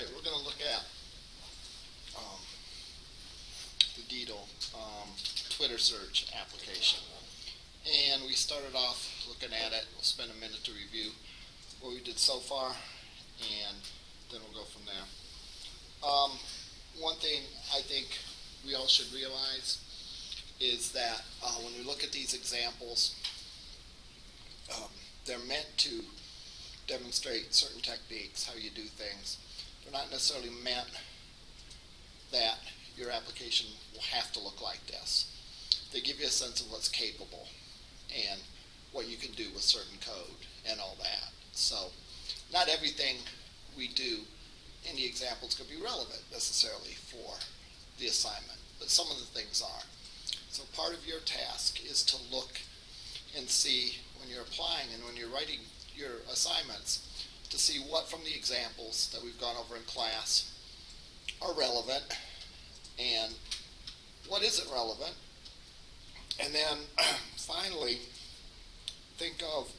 Alright, we're going to look at the Deedle Twitter search application. And we started off looking at it. We'll spend a minute to review what we did so far, and then we'll go from there. One thing I think we all should realize is that when we look at these examples, they're meant to demonstrate certain techniques, how you do things. They're not necessarily meant that your application will have to look like this. They give you a sense of what's capable and what you can do with certain code and all that. So not everything we do in the examples could be relevant necessarily for the assignment, but some of the things are. So part of your task is to look and see when you're applying and when you're writing your assignments to see what from the examples that we've gone over in class are relevant and what isn't relevant. And then finally, think of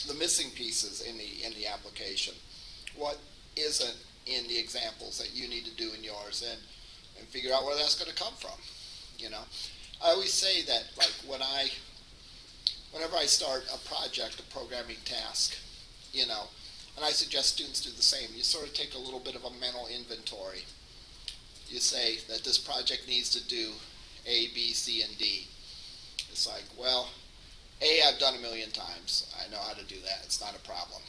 the missing pieces in the application. What isn't in the examples that you need to do in yours, and figure out where that's going to come from. You know, I always say that, like, whenever I start a project, a programming task, you know, and I suggest students do the same, you sort of take a little bit of a mental inventory. You say that this project needs to do A, B, C, and D. It's like, well, A, I've done 1,000,000 times. I know how to do that. It's not a problem.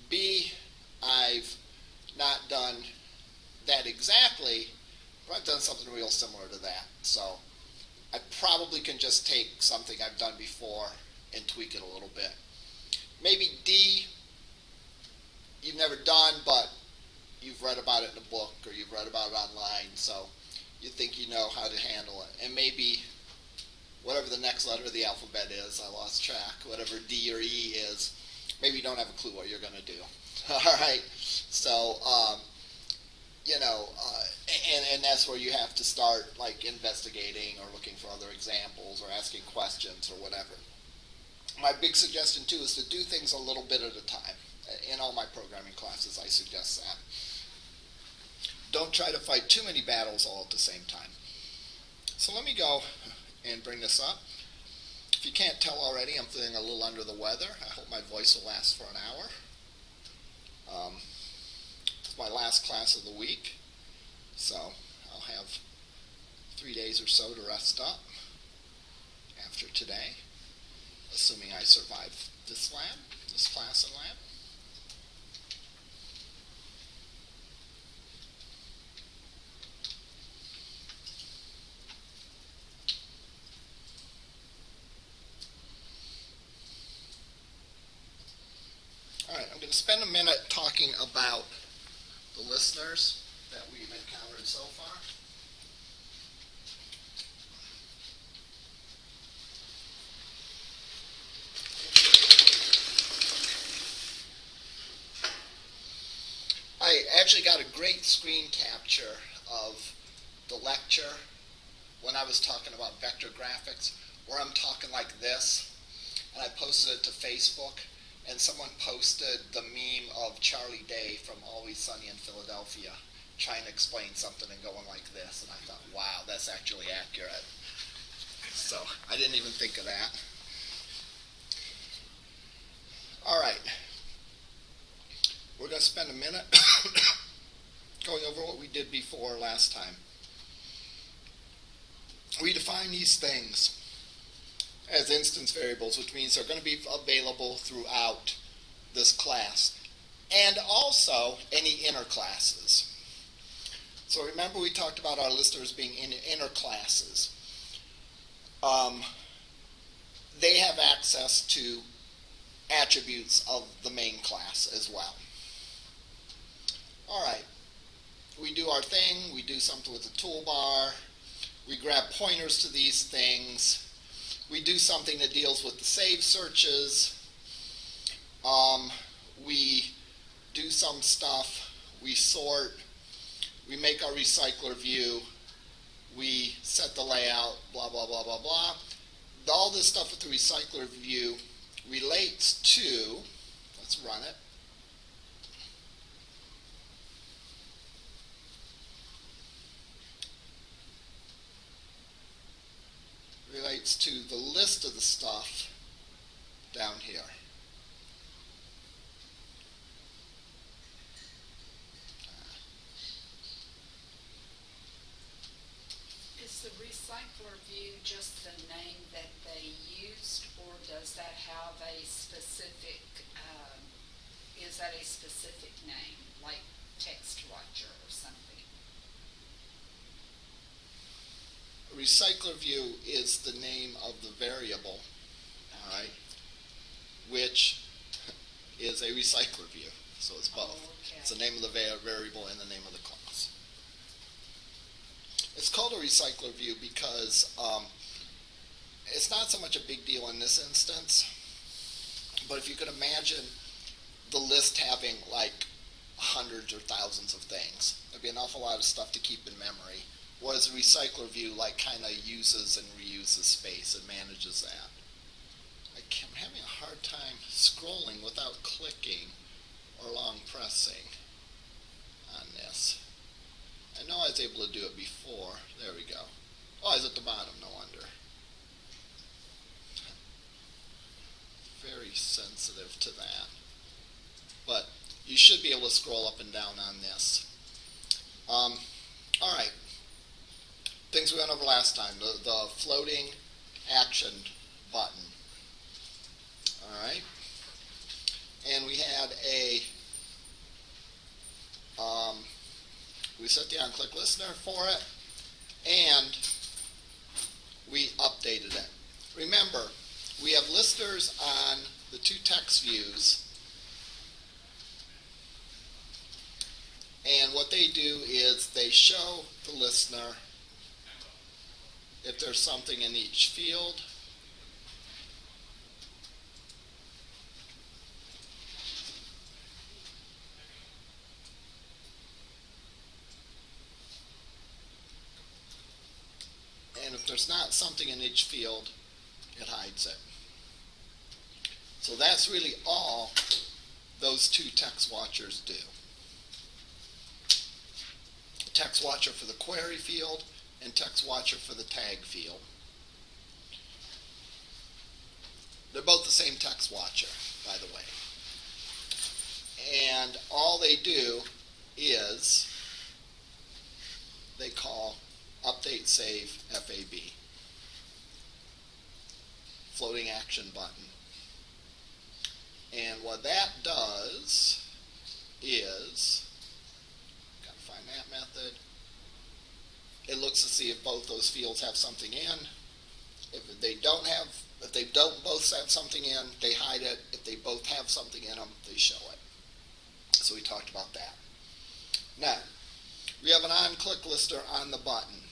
B, I've not done that exactly, but I've done something real similar to that. So I probably can just take something I've done before and tweak it a little bit. Maybe D, you've never done, but you've read about it in a book or you've read about it online, so you think you know how to handle it. And maybe whatever the next letter of the alphabet is, I lost track, whatever D or E is, maybe you don't have a clue what you're going to do. All right, so you know, and that's where you have to start, like, investigating or looking for other examples or asking questions or whatever. My big suggestion too is to do things a little bit at a time. In all my programming classes, I suggest that. Don't try to fight too many battles all at the same time. So let me go and bring this up. If you can't tell already, I'm feeling a little under the weather. I hope my voice will last for an hour. It's my last class of the week, so I'll have 3 days or so to rest up after today, assuming I survive this class and lab. Alright, I'm going to spend a minute talking about the listeners that we've encountered so far. I actually got a great screen capture of the lecture when I was talking about vector graphics, where I'm talking like this, and I posted it to Facebook. And someone posted the meme of Charlie Day from Always Sunny in Philadelphia trying to explain something and going like this. And I thought, wow, that's actually accurate. So I didn't even think of that. All right. We're going to spend a minute going over what we did before last time. We define these things as instance variables, which means they're going to be available throughout this class, and also any inner classes. So remember, we talked about our listeners being inner classes. They have access to attributes of the main class as well. All right, we do our thing. We do something with the toolbar. We grab pointers to these things. We do something that deals with the save searches. We do some stuff. We sort. We make our Recyclerview. We set the layout, blah, blah, blah, blah, blah. All this stuff with the Recyclerview relates to, let's run it. gets to the list of the stuff down here. Is the Recyclerview just the name that they used, or does that have a specific, is that a specific name, like Text Watcher or something? Recyclerview is the name of the variable, all right, which is a Recyclerview, so it's both. Oh, okay. It's the name of the variable and the name of the class. It's called a Recyclerview because it's not so much a big deal in this instance, but if you could imagine the list having like hundreds or thousands of things, there'd be an awful lot of stuff to keep in memory. Whereas a Recyclerview like kind of uses and reuses space and manages that. I'm having a hard time scrolling without clicking or long pressing on this. I know I was able to do it before. There we go. Oh, I was at the bottom, no wonder. Very sensitive to that. But you should be able to scroll up and down on this. All right. Things we went over last time. The floating action button. All right. And we had we set the on-click listener for it, and we updated it. Remember, we have listeners on the two text views, and what they do is they show the listener if there's something in each field, and if there's not something in each field, it hides it. So that's really all those two text watchers do. Text watcher for the query field and text watcher for the tag field. They're both the same text watcher, by the way. And all they do is they call update save FAB, floating action button. And what that does is, gotta find that method, it looks to see if both those fields have something in. If they don't both have something in, they hide it. If they both have something in them, they show it. So we talked about that. Now, we have an on-click lister on the button.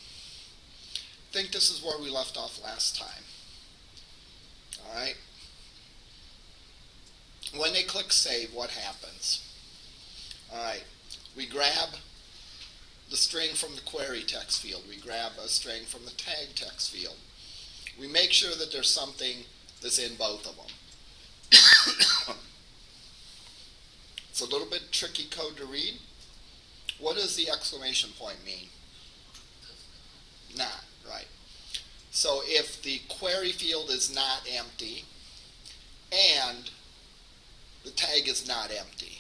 I think this is where we left off last time. All right. When they click save, what happens? All right. We grab the string from the query text field. We grab a string from the tag text field. We make sure that there's something that's in both of them. It's a little bit tricky code to read. What does the exclamation point mean? Not, right. So if the query field is not empty and the tag is not empty,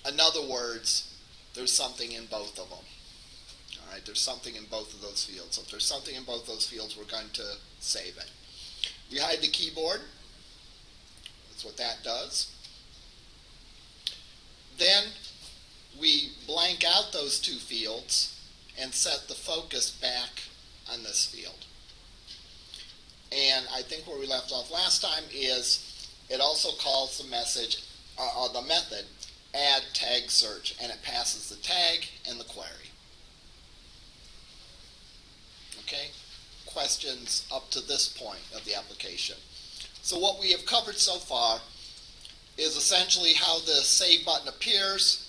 in other words, there's something in both of them. All right, there's something in both of those fields. So if there's something in both those fields, we're going to save it. We hide the keyboard. That's what that does. Then we blank out those two fields and set the focus back on this field. And I think where we left off last time is it also calls the the method add tag search, and it passes the tag and the query. Okay? Questions up to this point of the application. So what we have covered so far is essentially how the save button appears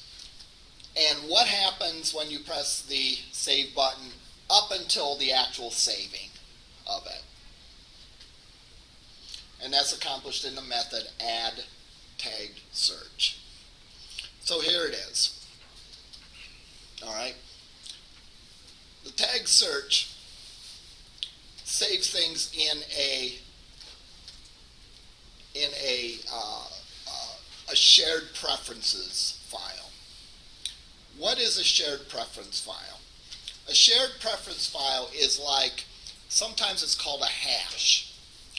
and what happens when you press the save button up until the actual saving of it. And that's accomplished in the method add tagged search. So here it is. All right. The tag search saves saves things in a shared preferences file. What is a shared preference file? A shared preference file is like, sometimes it's called a hash,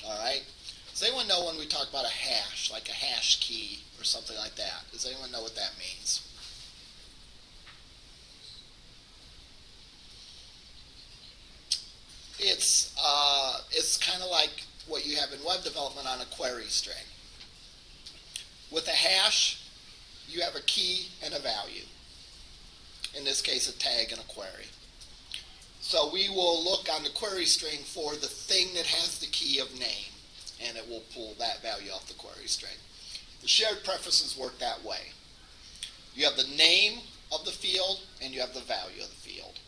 all right? Does anyone know when we talk about a hash, like a hash key or something like that? Does anyone know what that means? It's kind of like what you have in web development on a query string. With a hash, you have a key and a value. In this case, a tag and a query. So we will look on the query string for the thing that has the key of name, and it will pull that value off the query string. The shared preferences work that way. You have the name of the field, and you have the value of the field.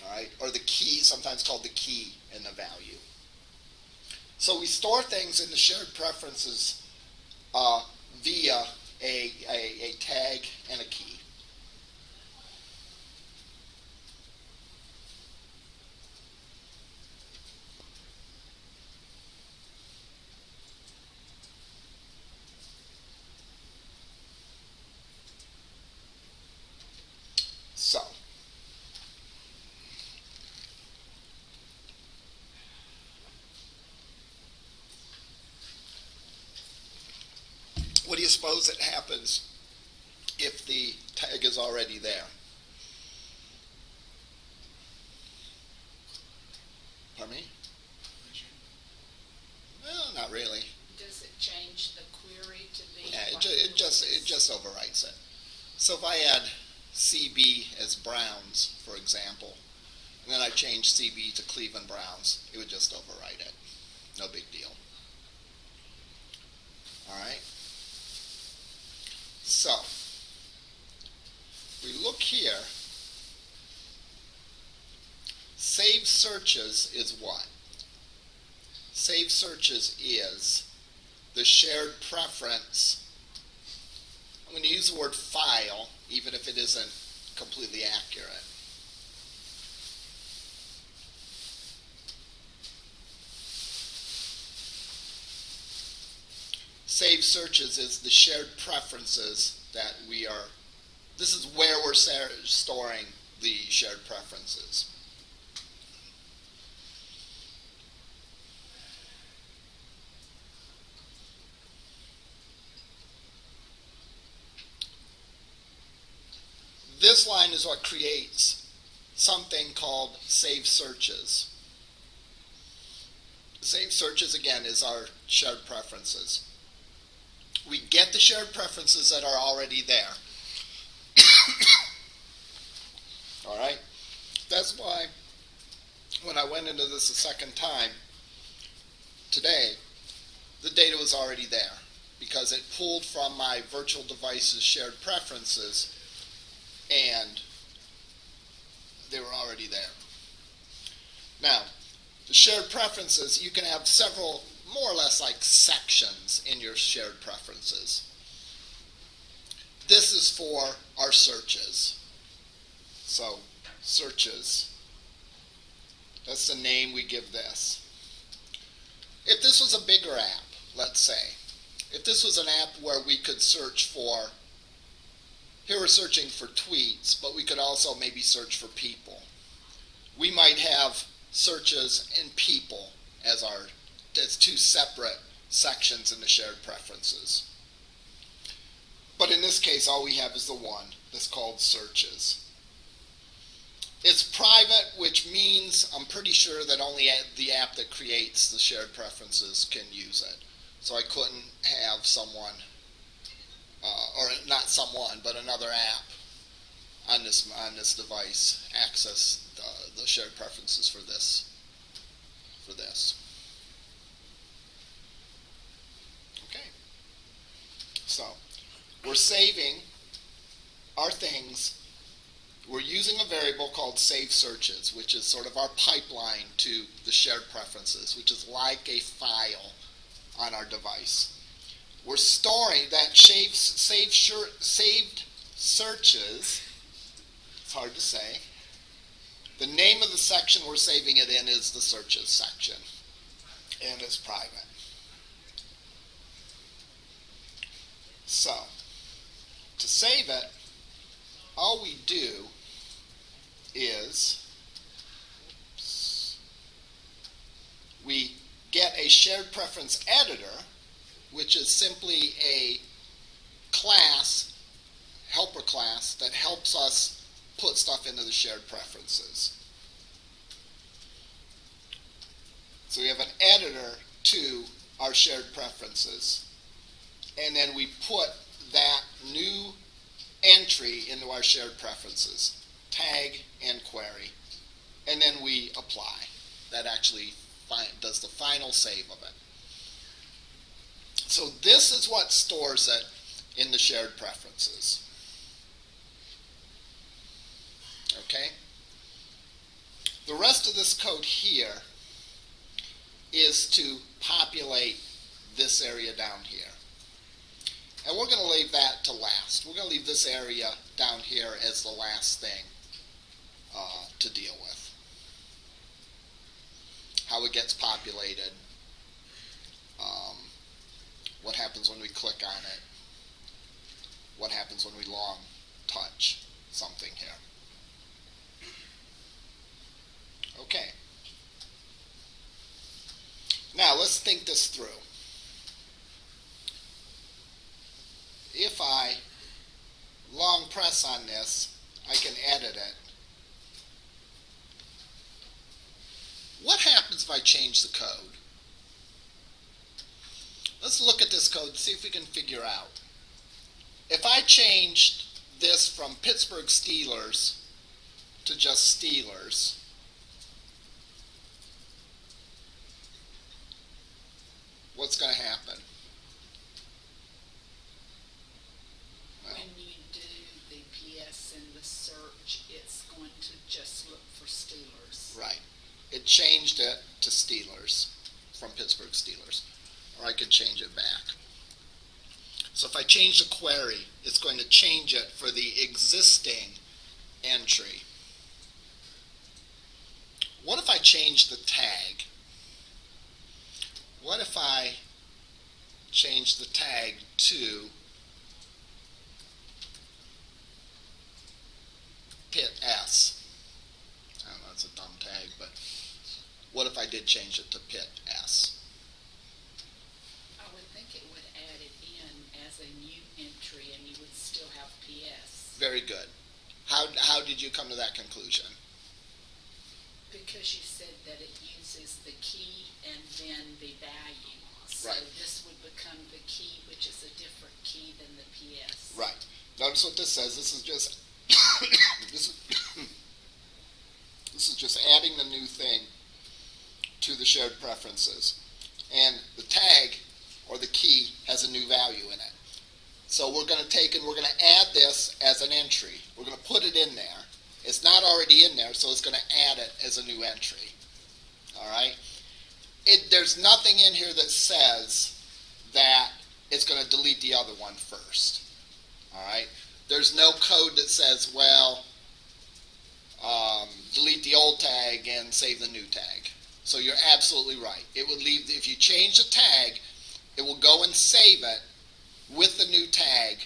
All right, or the key, sometimes called the key and the value. So we store things in the shared preferences via a tag and a key. So, what do you suppose that happens if the tag is already there? Pardon me? No, not really. Does it change the query to be? Yeah, it just overwrites it. So if I add CB as Browns, for example, and then I change CB to Cleveland Browns, it would just overwrite it. No big deal. All right. So we look here. Save searches is what? Save searches is the shared preference. I'm going to use the word file, even if it isn't completely accurate. Save searches is the shared preferences that this is where we're storing the shared preferences. This line is what creates something called save searches. Save searches, again, is our shared preferences. We get the shared preferences that are already there. All right? That's why when I went into this a second time today, the data was already there because it pulled from my virtual device's shared preferences and they were already there. Now, the shared preferences, you can have several, more or less like sections in your shared preferences. This is for our searches. So, searches. That's the name we give this. If this was a bigger app, let's say, if this was an app where we could search for, here we're searching for tweets, but we could also maybe search for people. We might have searches and people as two separate sections in the shared preferences. But in this case, all we have is the one that's called searches. It's private, which means I'm pretty sure that only the app that creates the shared preferences can use it. So I couldn't have someone, or not someone, but another app on this device access the shared preferences for this. Okay. So we're saving our things. We're using a variable called save searches, which is sort of our pipeline to the shared preferences, which is like a file on our device. We're storing that saved searches, it's hard to say, The name of the section we're saving it in is the searches section, and it's private. So, to save it, all we do is we get a shared preference editor, which is simply a class, helper class, that helps us put stuff into the shared preferences. So we have an editor to our shared preferences, and then we put that new entry into our shared preferences, tag and query, and then we apply. That actually does the final save of it. So this is what stores it in the shared preferences. Okay? The rest of this code here is to populate this area down here. And we're going to leave that to last. We're going to leave this area down here as the last thing to deal with. How it gets populated, what happens when we click on it, what happens when we long touch something here. Okay. Now let's think this through. If I long press on this, I can edit it. What happens if I change the code? Let's look at this code and see if we can figure out. If I changed this from Pittsburgh Steelers to just Steelers, what's going to happen? Well, When you do the PS in the search, it's going to just look for Steelers. right. It changed it to Steelers from Pittsburgh Steelers. Or I could change it back. So if I change the query, it's going to change it for the existing entry. What if I change the tag? What if I change the tag to Pit S? I don't know, it's a dumb tag, but what if I did change it to Pit S? I would think it would add it in as a new entry and you would still have PS. Very good. How did you come to that conclusion? Because you said that it uses the key and then the value. So Right. this would become the key, which is a different key than the PS. Right. Notice what this says. This is just this is just adding the new thing to the shared preferences. And the tag or the key has a new value in it. So we're going to take and we're going to add this as an entry. We're going to put it in there. It's not already in there, so it's going to add it as a new entry. All right? There's nothing in here that says that it's going to delete the other one first. All right? There's no code that says, well, delete the old tag and save the new tag. So you're absolutely right. It would leave, if you change the tag, it will go and save it with the new tag,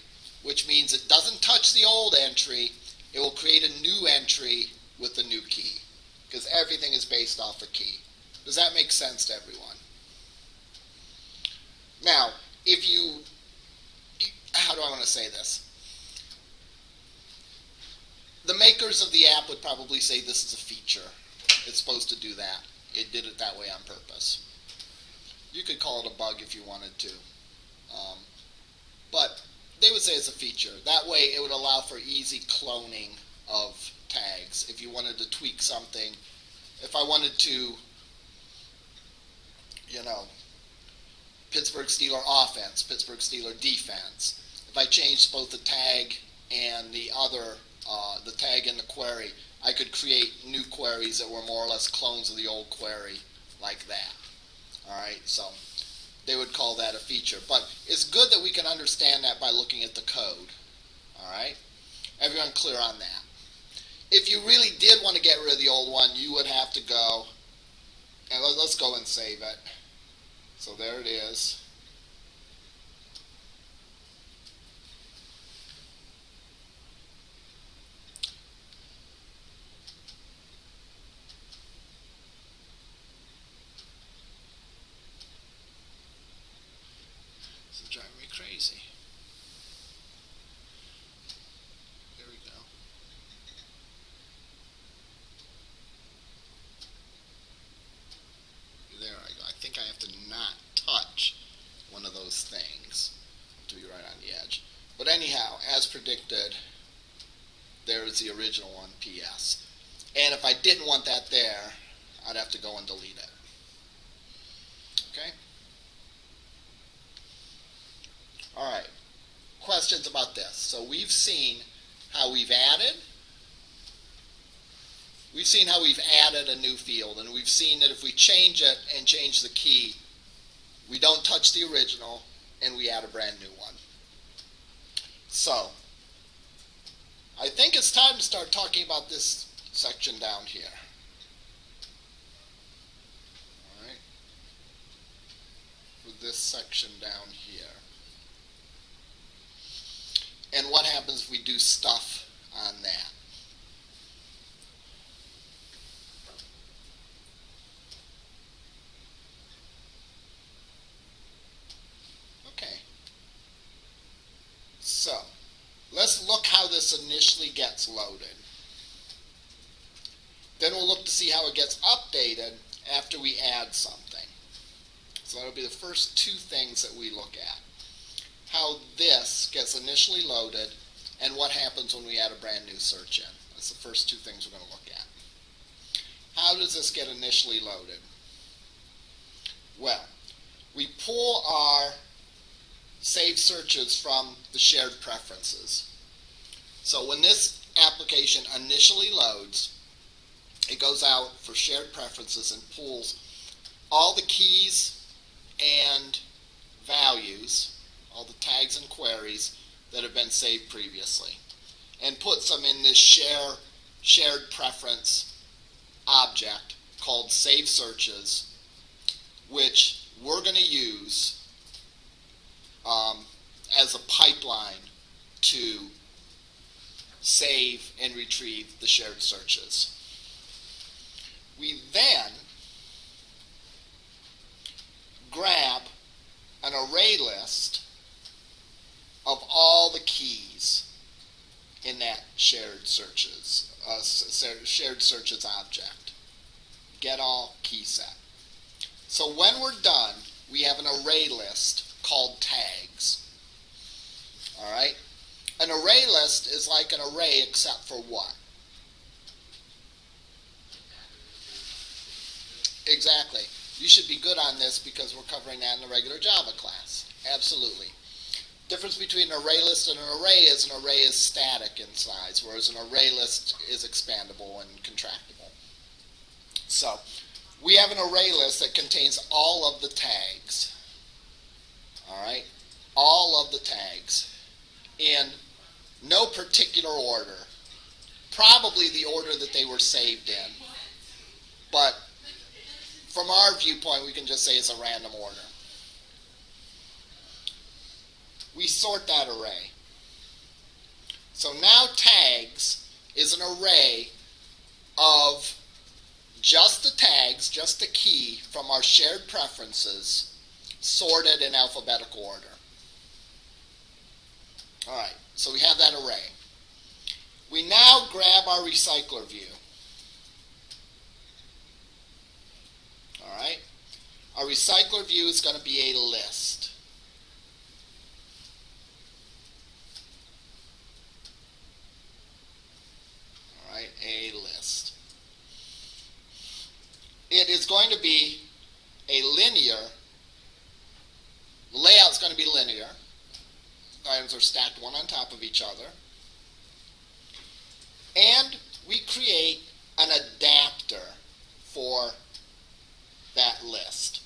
which means it doesn't touch the old entry. It will create a new entry with the new key, because everything is based off a key. Does that make sense to everyone? Now, how do I want to say this? The makers of the app would probably say this is a feature. It's supposed to do that. It did it that way on purpose. You could call it a bug if you wanted to. But they would say it's a feature. That way it would allow for easy cloning of tags. If you wanted to tweak something, if I wanted to, Pittsburgh Steeler offense, Pittsburgh Steeler defense, if I changed both the tag and the tag and the query, I could create new queries that were more or less clones of the old query like that. All right, so they would call that a feature. But it's good that we can understand that by looking at the code. All right? Everyone clear on that? if you really did want to get rid of the old one, you would have to go, and let's go and save it. So there it is. This is driving me crazy. There we go. There I go. I think I have to not touch one of those things to be right on the edge. But anyhow, as predicted, there is the original one, PS. And if I didn't want that there, I'd have to go and delete it. Okay? Alright. Questions about this? So we've seen how we've added a new field, and we've seen that if we change it and change the key, we don't touch the original and we add a brand new one. So, I think it's time to start talking about this section down here. Alright? For this section down here. And what happens if we do stuff on that? Okay. So, let's look how this initially gets loaded. Then we'll look to see how it gets updated after we add something. So that'll be the first two things that we look at. How this gets initially loaded and what happens when we add a brand new search in. That's the first two things we're going to look at. How does this get initially loaded? Well, we pull our saved searches from the shared preferences. So when this application initially loads, it goes out for shared preferences and pulls all the keys and values, all the tags and queries that have been saved previously, and puts them in this shared preference object called save searches, which we're going to use as a pipeline to save and retrieve the shared searches. We then grab an array list of all the keys in that shared searches object. Get all key set. So when we're done, we have an array list called tags. Alright? An array list is like an array except for what? Exactly. You should be good on this because we're covering that in the regular Java class. Absolutely. Difference between an array list and an array is static in size, whereas an array list is expandable and contractible. So, we have an array list that contains all of the tags. Alright? All of the tags. In no particular order. Probably the order that they were saved in. But from our viewpoint, we can just say it's a random order. We sort that array. So now tags is an array of just the tags, just the key from our shared preferences, sorted in alphabetical order. Alright, so we have that array. We now grab our Recyclerview. Alright? Our Recyclerview is going to be a list. Alright, a list. It is going to be a linear, the layout's going to be linear. Items are stacked one on top of each other. And we create an adapter for that list.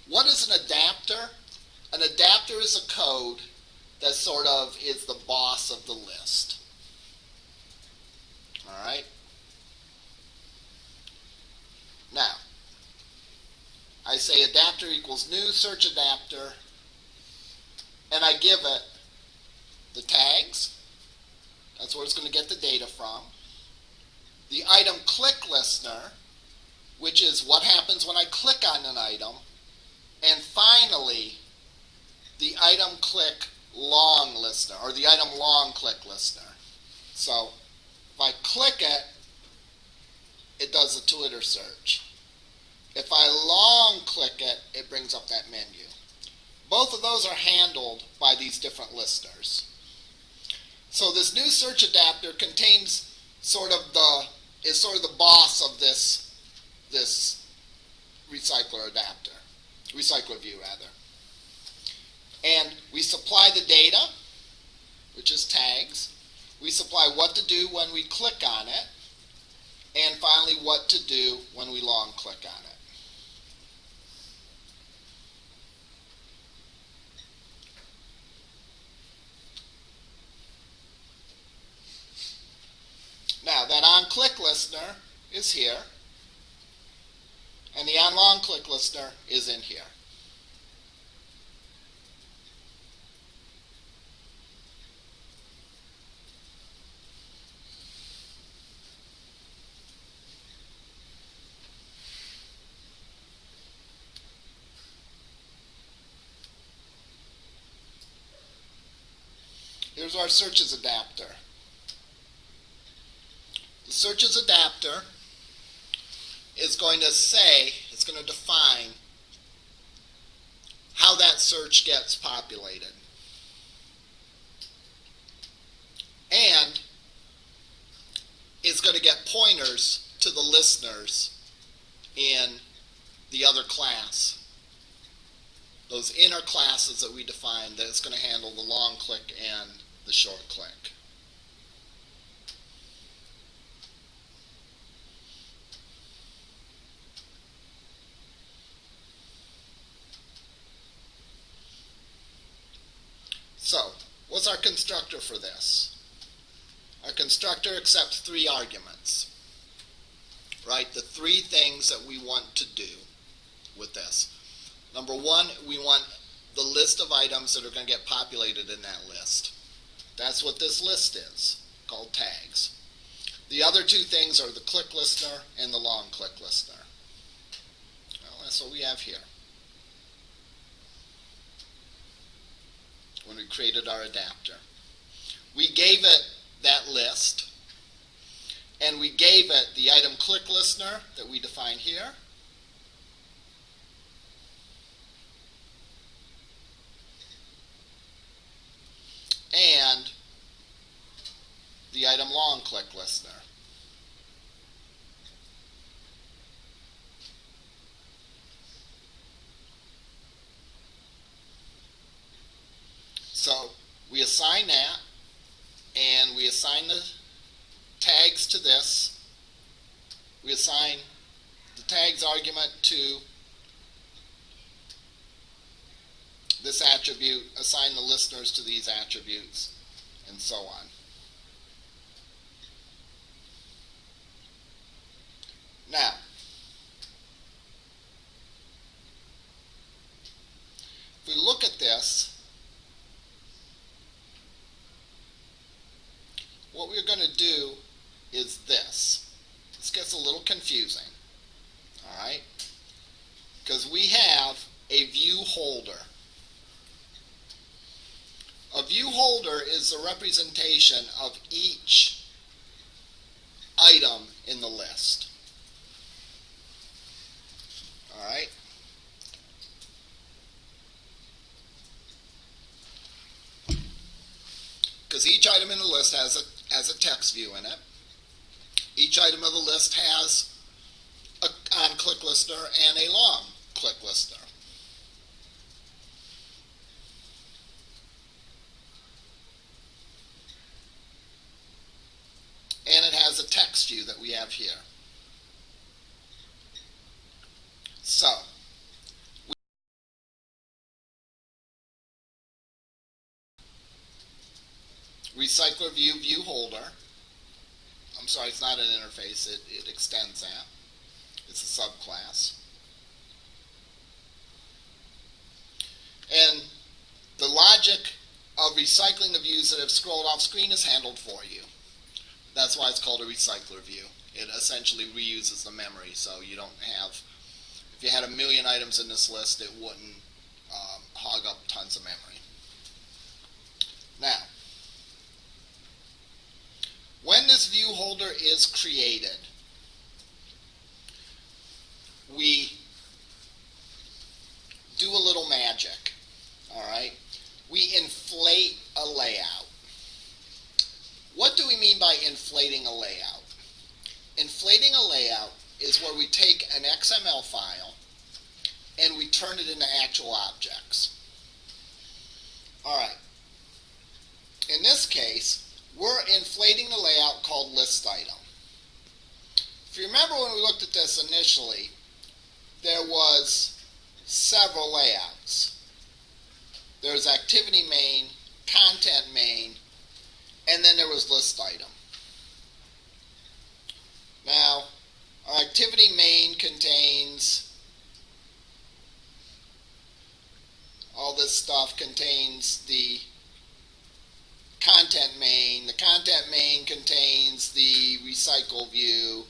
What is an adapter? An adapter is a code that sort of is the boss of the list. say adapter equals new search adapter, and I give it the tags. That's where it's going to get the data from. The item click listener, which is what happens when I click on an item. And finally, the item click long listener, or the item long click listener. So if I click it, it does a Twitter search. If I long click it, it brings up that menu. Both of those are handled by these different listeners. So this new search adapter contains is sort of the boss of this Recyclerview rather. And we supply the data, which is tags. We supply what to do when we click on it, and finally what to do when we long click on it. Now that on-click listener is here, and the on-long click listener is in here. Here's our searches adapter. The searches adapter is going to say, it's going to define how that search gets populated. And it's going to get pointers to the listeners in the other class. Those inner classes that we defined, that it's going to handle the long click and the short click. So, what's our constructor for this? Our constructor accepts 3 arguments, right? The 3 things that we want to do with this. Number 1, we want the list of items that are going to get populated in that list. That's what this list is, called tags. The other 2 things are the click listener and the long click listener. Well, that's what we have here when we created our adapter. We gave it that list, and we gave it the item click listener that we define here, and the item long click listener. So we assign that, and we assign the tags to this. We assign the tags argument to this attribute, assign the listeners to these attributes, and so on. Now, if we look at this, what we're going to do is this. This gets a little confusing, all right? Because we have a view holder. A view holder is a representation of each item in the list. All right? Because each item in the list has a text view in it. Each item of the list has an on-click listener and a long click listener. And it has a text view that we have here. So, Recyclerview view holder. I'm sorry, it's not an interface, it extends that. It's a subclass. And the logic of recycling the views that have scrolled off screen is handled for you. That's why it's called a recycler view. It essentially reuses the memory, so you don't have, if you had 1 million items in this list, it wouldn't hog up tons of memory. Now, when this view holder is created, we do a little magic, all right? We inflate a layout. What do we mean by inflating a layout? Inflating a layout is where we take an XML file and we turn it into actual objects. All right. In this case, we're inflating the layout called list item. If you remember when we looked at this initially, there was several layouts. There's activity main, content main, and then there was list item. Now, our activity main contains all this stuff, contains the content main. The content main contains the recycle view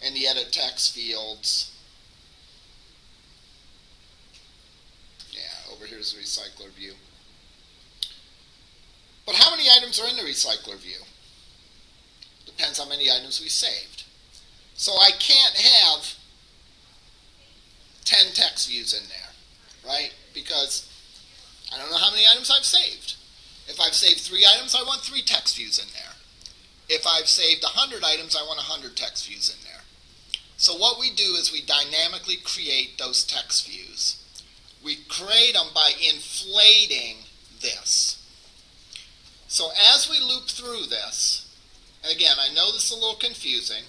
and the edit text fields. Yeah, over here's the recycler view. But how many items are in the recycler view? Depends how many items we saved. So I can't have 10 text views in there, right? Because I don't know how many items I've saved. If I've saved 3 items, I want 3 text views in there. If I've saved 100 items, I want 100 text views in there. So what we do is we dynamically create those text views. We create them by inflating this. So as we loop through this, and again, I know this is a little confusing.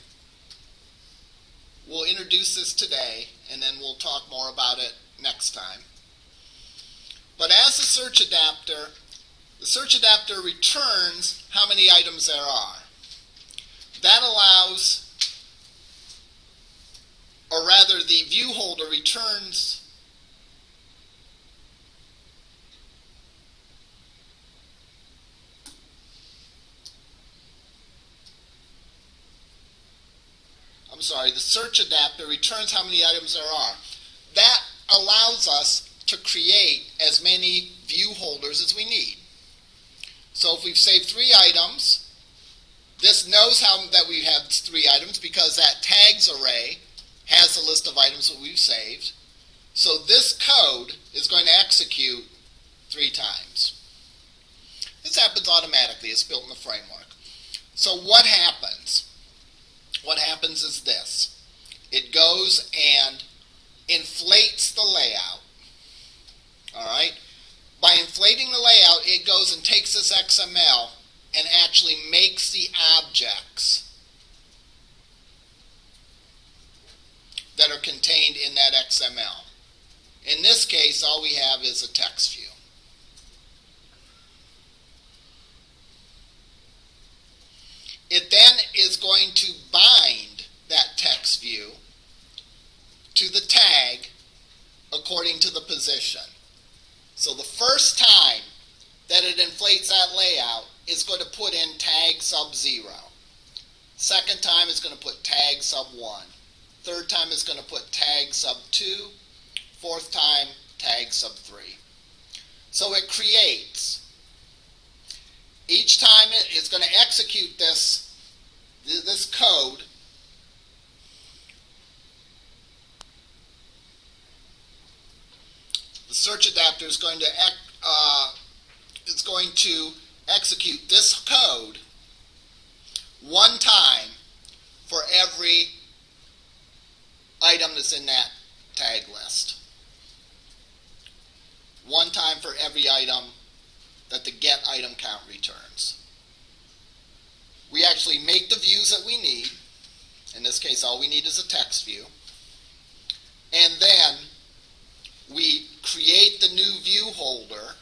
We'll introduce this today, and then we'll talk more about it next time. But as the search adapter returns how many items there are. That allows, or rather the view holder returns the search adapter returns how many items there are. That allows us to create as many view holders as we need. So if we've saved 3 items, this knows that we have 3 items because that tags array has a list of items that we've saved. So this code is going to execute 3 times. This happens automatically. It's built in the framework. So what happens? What happens is this. It goes and inflates the layout. All right? By inflating the layout, it goes and takes this XML and actually makes the objects that are contained in that XML. In this case, all we have is a text view. It then is going to bind that text view to the tag according to the position. So the first time that it inflates that layout, it's going to put in tag sub 0. Second time, it's going to put tag sub 1. Third time, it's going to put tag sub 2. Fourth time, tag sub 3. So it creates. Each time it's going to execute this code. The search adapter is going to execute this code one time for every item that's in that tag list. One time for every item that the get item count returns. We actually make the views that we need. In this case, all we need is a text view. And then we create the new view holder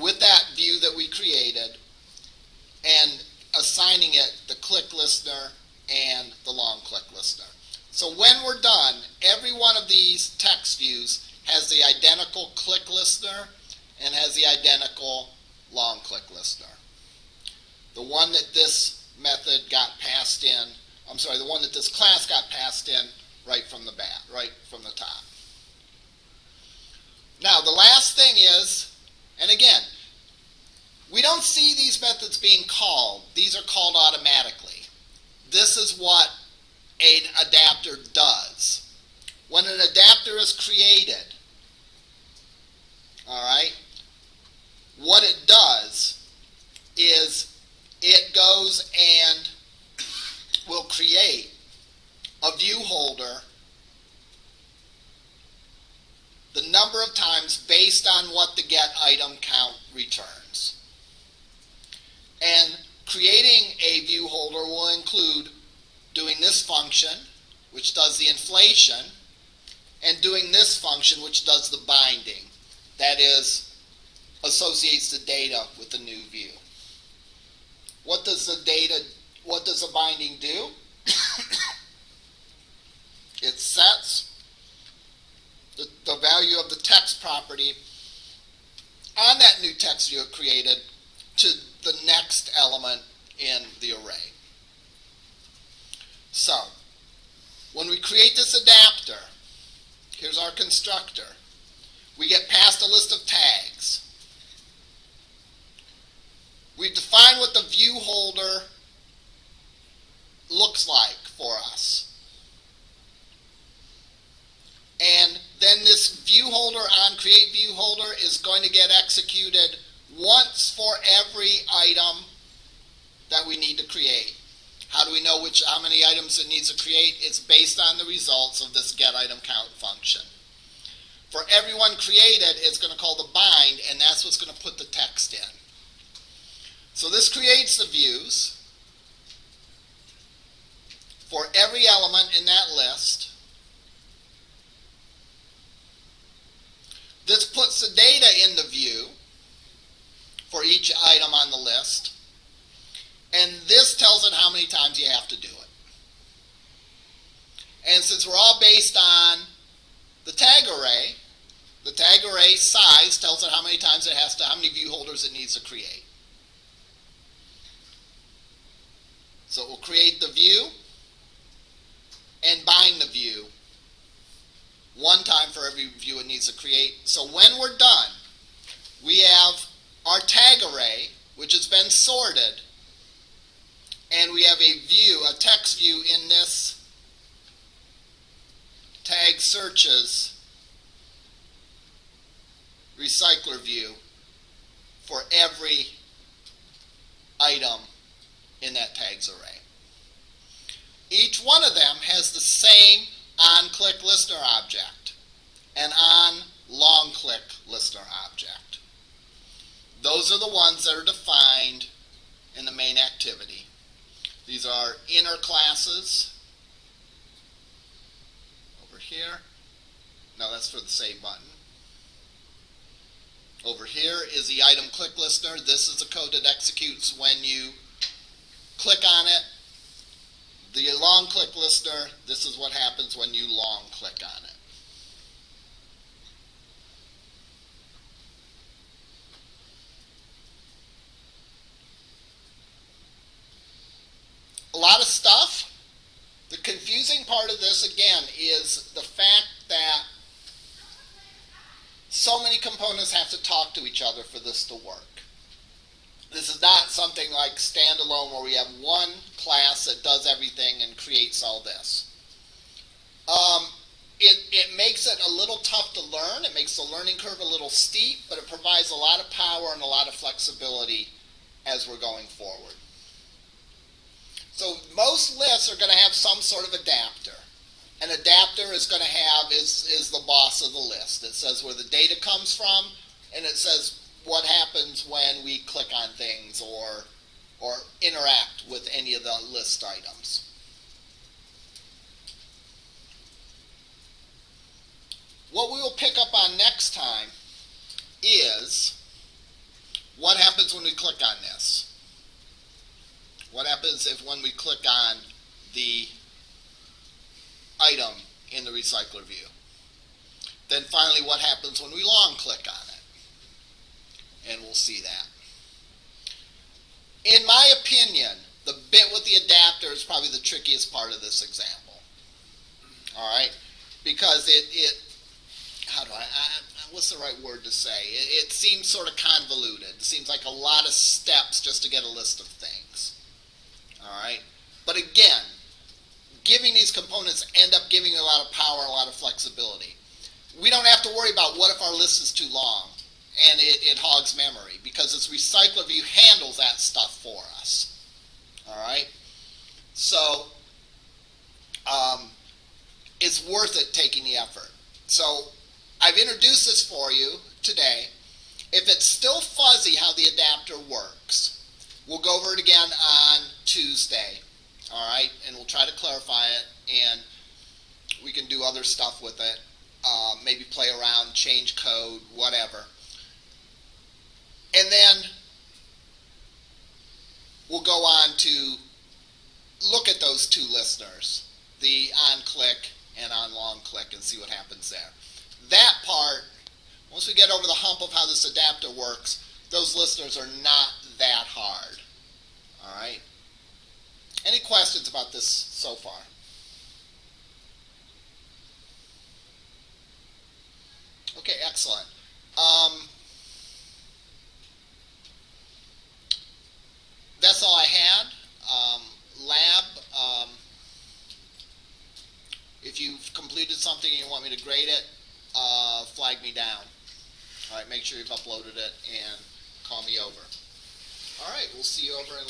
with that view that we created and assigning it the click listener and the long click listener. So when we're done, every one of these text views has the identical click listener and has the identical long click listener. The one that this method got passed in, the one that this class got passed in right from the bat, right from the top. Now, the last thing is, and again, we don't see these methods being called. These are called automatically. This is what an adapter does. When an adapter is created, all right, what it does is it goes and will create a view holder the number of times based on what the get item count returns. And creating a view holder will include doing this function, which does the inflation, and doing this function, which does the binding. That is, associates the data with the new view. What does the binding do? It sets the value of the text property on that new text view it created to the next element in the array. So, when we create this adapter, here's our constructor. We get past a list of tags. We define what the view holder looks like for us. And then this view holder on create view holder is going to get executed once for every item that we need to create. How do we know how many items it needs to create? It's based on the results of this get item count function. For every one created, it's going to call the bind, and that's what's going to put the text in. So this creates the views for every element in that list. This puts the data in the view for each item on the list. And this tells it how many times you have to do it. And since we're all based on the tag array size tells it how many times how many view holders it needs to create. So it will create the view and bind the view one time for every view it needs to create. So when we're done, we have our tag array, which has been sorted, and we have a view, a text view in this tag searches Recyclerview for every item in that tags array. Each one of them has the same on-click listener object and on-long-click listener object. Those are the ones that are defined in the main activity. These are inner classes over here. No, that's for the save button. Over here is the item click listener. This is the code that executes when you click on it. The long click listener, this is what happens when you long click on it. A lot of stuff. The confusing part of this, again, is the fact that so many components have to talk to each other for this to work. This is not something like standalone where we have one class that does everything and creates all this. It makes it a little tough to learn. It makes the learning curve a little steep, but it provides a lot of power and a lot of flexibility as we're going forward. So most lists are going to have some sort of adapter. An adapter is going to have is the boss of the list. It says where the data comes from, and it says what happens when we click on things or interact with any of the list items. What we will pick up on next time is what happens when we click on this. What happens if when we click on the item in the Recyclerview. Then finally, what happens when we long click on it? And we'll see that. In my opinion, the bit with the adapter is probably the trickiest part of this example. All right? Because what's the right word to say? It seems sort of convoluted. It seems like a lot of steps just to get a list of things. All right? But again, giving these components end up giving you a lot of power, a lot of flexibility. We don't have to worry about what if our list is too long and it hogs memory, because this Recyclerview handles that stuff for us. All right? So, it's worth it taking the effort. So, I've introduced this for you today. If it's still fuzzy how the adapter works, we'll go over it again on Tuesday. All right? And we'll try to clarify it, and we can do other stuff with it. Maybe play around, change code, whatever. And then we'll go on to look at those two listeners, the on-click and on-long-click, and see what happens there. That part, once we get over the hump of how this adapter works, those listeners are not that hard. All right? Any questions about this so far? Okay, excellent. That's all I had. Lab, if you've completed something and you want me to grade it, flag me down. All right, make sure you've uploaded it and call me over. All right, we'll see you over in